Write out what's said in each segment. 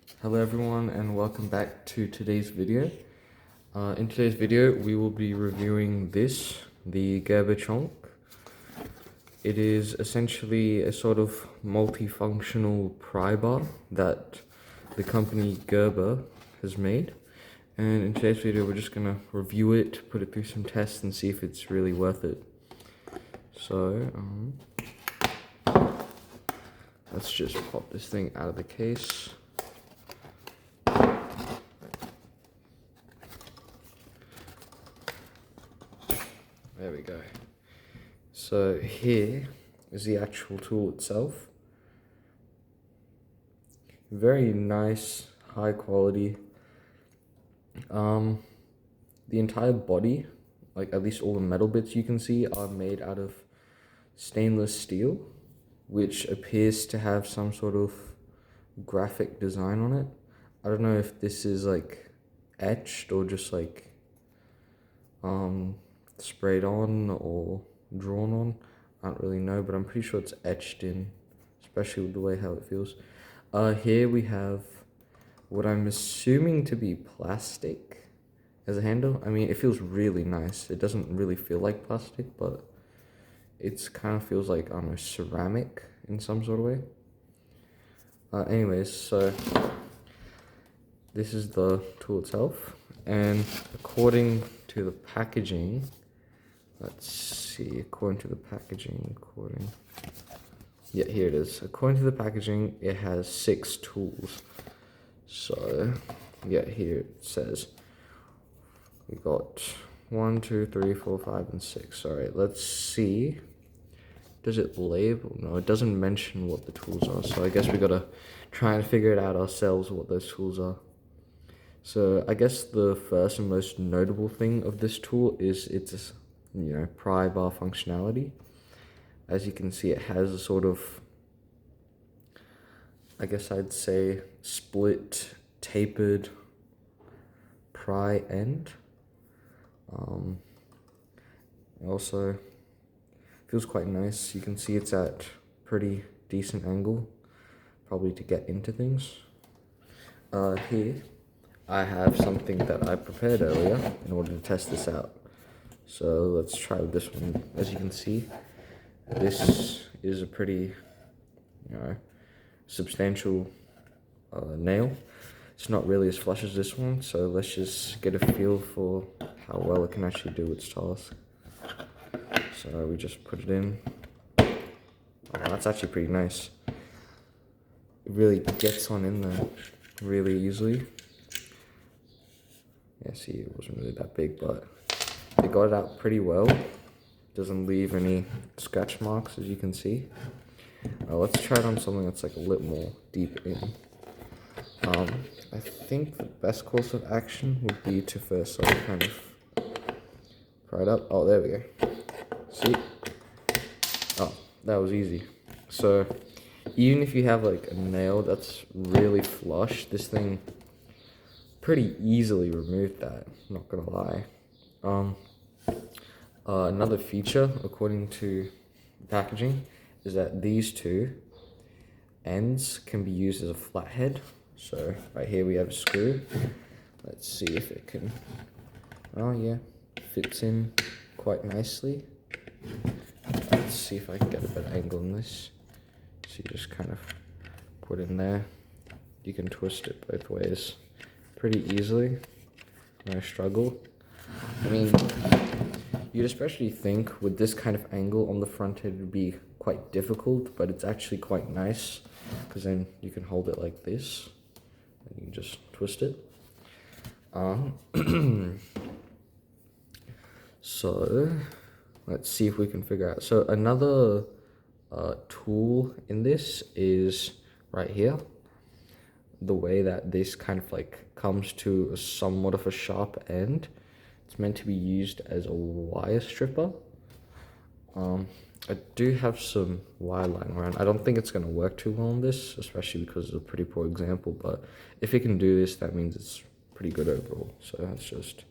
Hello everyone and welcome back to today's video. In today's video we will be reviewing the Gerber Chonk. It is essentially a sort of multifunctional pry bar that the company Gerber has made. And in today's video we're just going to review it, put it through some tests and see if it's really worth it. So, let's just pop this thing out of the case. There we go. So here is the actual tool itself. Very nice, high quality. The entire body, like at least all the metal bits you can see, are made out of stainless steel, which appears to have some sort of graphic design on it. I don't know if this is like etched or just like sprayed on or drawn on. I don't really know, but I'm pretty sure it's etched in, especially with the way how it feels. Here we have what I'm assuming to be plastic as a handle. I mean, it feels really nice. It doesn't really feel like plastic, but it's kind of feels like, I don't know, ceramic in some sort of way. Anyways, so this is the tool itself, and according to the packaging, let's see, according to the packaging, yeah, here it is. According to the packaging, it has 6 tools. So, yeah, here it says we got 1, 2, 3, 4, 5, and 6. All right, let's see. Does it label? No, it doesn't mention what the tools are. So I guess we gotta try and figure it out ourselves what those tools are. So I guess the first and most notable thing of this tool is its, pry bar functionality. As you can see, it has a sort of, I guess I'd say, split, tapered pry end. Also feels quite nice. You can see it's at pretty decent angle, probably to get into things. Here I have something that I prepared earlier in order to test this out. So let's try with this one. As you can see, this is a pretty, substantial nail. It's not really as flush as this one, so let's just get a feel for how well it can actually do its task. So we just put it in. Oh, that's actually pretty nice. It really gets on in there really easily. Yeah, see, it wasn't really that big, but it got it out pretty well. Doesn't leave any scratch marks, as you can see. Let's try it on something that's like a little more deep in. I think the best course of action would be to first like kind of pry it up. Oh, there we go. See? Oh, that was easy. So even if you have like a nail that's really flush, this thing pretty easily removed that, I'm not gonna lie. Another feature, according to the packaging, is that these two ends can be used as a flathead. So right here we have a screw. Let's see if it can, oh yeah, fits in quite nicely. Let's see if I can get a better angle on this. So you just kind of put in there. You can twist it both ways pretty easily, no struggle. I mean, you'd especially think with this kind of angle on the front it would be quite difficult, but it's actually quite nice because then you can hold it like this and you can just twist it. So let's see if we can figure out. So another tool in this is right here. The way that this kind of like comes to a somewhat of a sharp end. It's meant to be used as a wire stripper. I do have some wire lying around. I don't think it's going to work too well on this, especially because it's a pretty poor example, but if it can do this, that means it's pretty good overall. So that's just,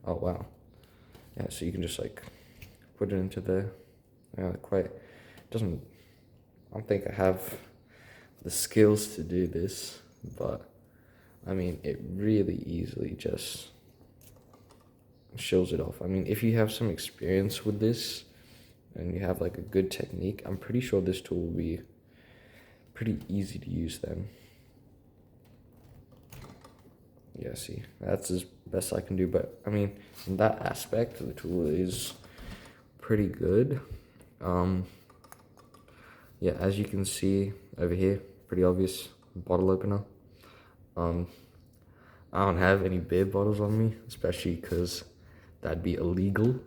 oh wow. Yeah, so you can just like put it into there. Yeah, I don't think I have the skills to do this. but I mean, it really easily just shows it off. I mean, if you have some experience with this and you have like a good technique, I'm pretty sure this tool will be pretty easy to use then. Yeah, see, that's as best I can do, but I mean, in that aspect, the tool is pretty good. Yeah, as you can see over here, pretty obvious bottle opener. I don't have any beer bottles on me, especially because that'd be illegal.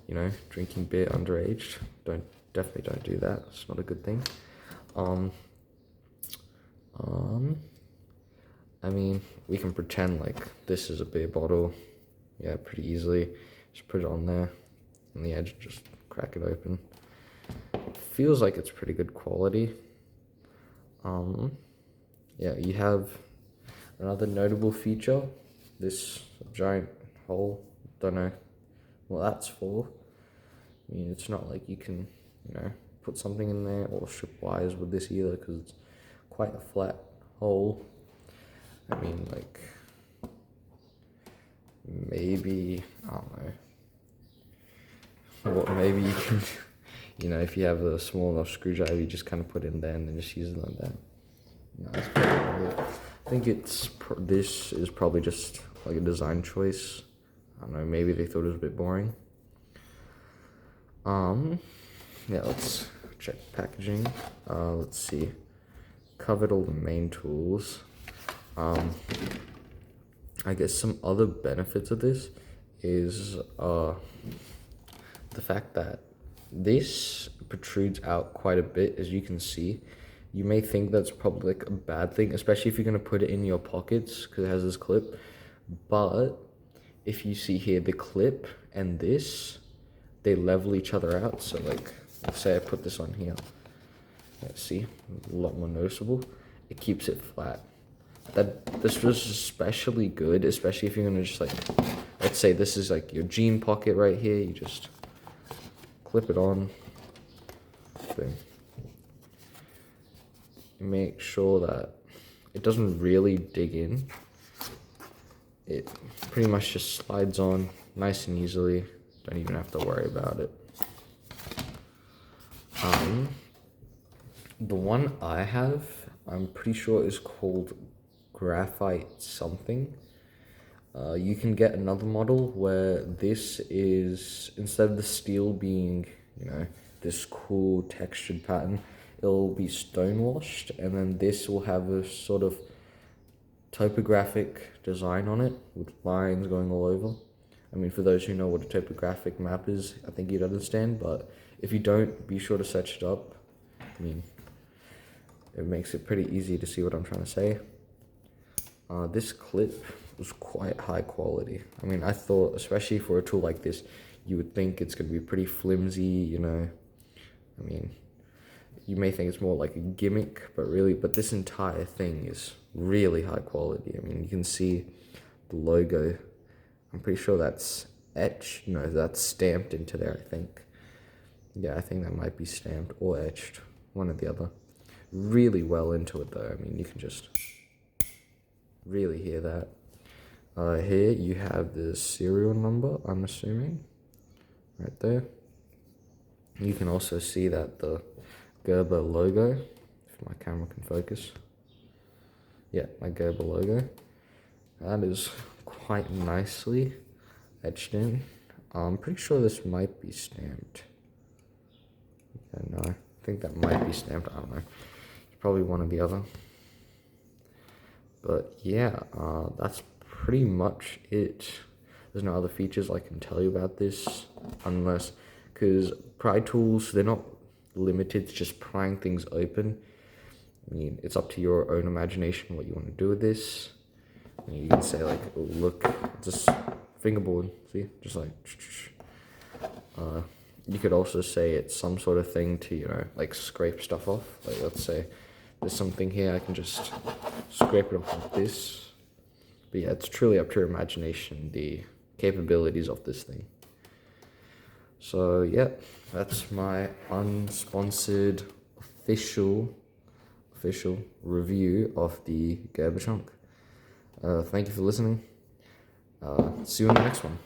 You know, drinking beer underage. Definitely don't do that. It's not a good thing. I mean, we can pretend like this is a beer bottle. Yeah, pretty easily. Just put it on there, on the edge, just crack it open. It feels like it's pretty good quality. Yeah, you have another notable feature, this giant hole. Don't know what that's for. I mean, it's not like you can, you know, put something in there or strip wires with this either, because it's quite a flat hole. I mean, like, maybe, I don't know, what maybe you can, you know, if you have a small enough screwdriver, you just kind of put it in there and then just use it like that. No, that's probably it. I think this is probably just like a design choice. I don't know, maybe they thought it was a bit boring. Yeah, let's check packaging. Let's see. Covered all the main tools. I guess some other benefits of this is the fact that this protrudes out quite a bit, as you can see. You may think that's probably like a bad thing, especially if you're going to put it in your pockets because it has this clip. But if you see here, the clip and this, they level each other out. So like, let's say I put this on here. Let's see, a lot more noticeable. It keeps it flat. This was especially good, especially if you're going to just like, let's say this is like your jean pocket right here. You just clip it on. Boom. Make sure that it doesn't really dig in. It pretty much just slides on nice and easily. Don't even have to worry about it. The one I have, I'm pretty sure is called graphite something. You can get another model where this is, instead of the steel being, you know, this cool textured pattern, it'll be stone washed, and then this will have a sort of topographic design on it with lines going all over. I mean, for those who know what a topographic map is, I think you'd understand, but if you don't, be sure to search it up. I mean, it makes it pretty easy to see what I'm trying to say. This clip was quite high quality. I mean, I thought, especially for a tool like this, you would think it's going to be pretty flimsy, you know. I mean, you may think it's more like a gimmick, but this entire thing is really high quality. I mean, you can see the logo. I'm pretty sure that's etched. No, that's stamped into there, I think. Yeah, I think that might be stamped or etched, one or the other. Really well into it though. I mean, you can just really hear that. Here you have the serial number, I'm assuming, right there. You can also see that the Gerber logo, if my camera can focus. Yeah, my Gerber logo. That is quite nicely etched in. I'm pretty sure this might be stamped. Yeah, no, I think that might be stamped. I don't know. It's probably one or the other. But yeah, that's pretty much it. There's no other features I can tell you about this, unless, because pry tools, they're not limited to just prying things open. I mean, it's up to your own imagination what you want to do with this. I mean, you can say like, oh, look, it's a fingerboard, see, just like, you could also say it's some sort of thing to, you know, like scrape stuff off. Like, let's say there's something here, I can just scrape it off like this. But yeah, it's truly up to your imagination, the capabilities of this thing. So yeah, that's my unsponsored official official review of the Gerber Chonk. Thank you for listening. See you in the next one.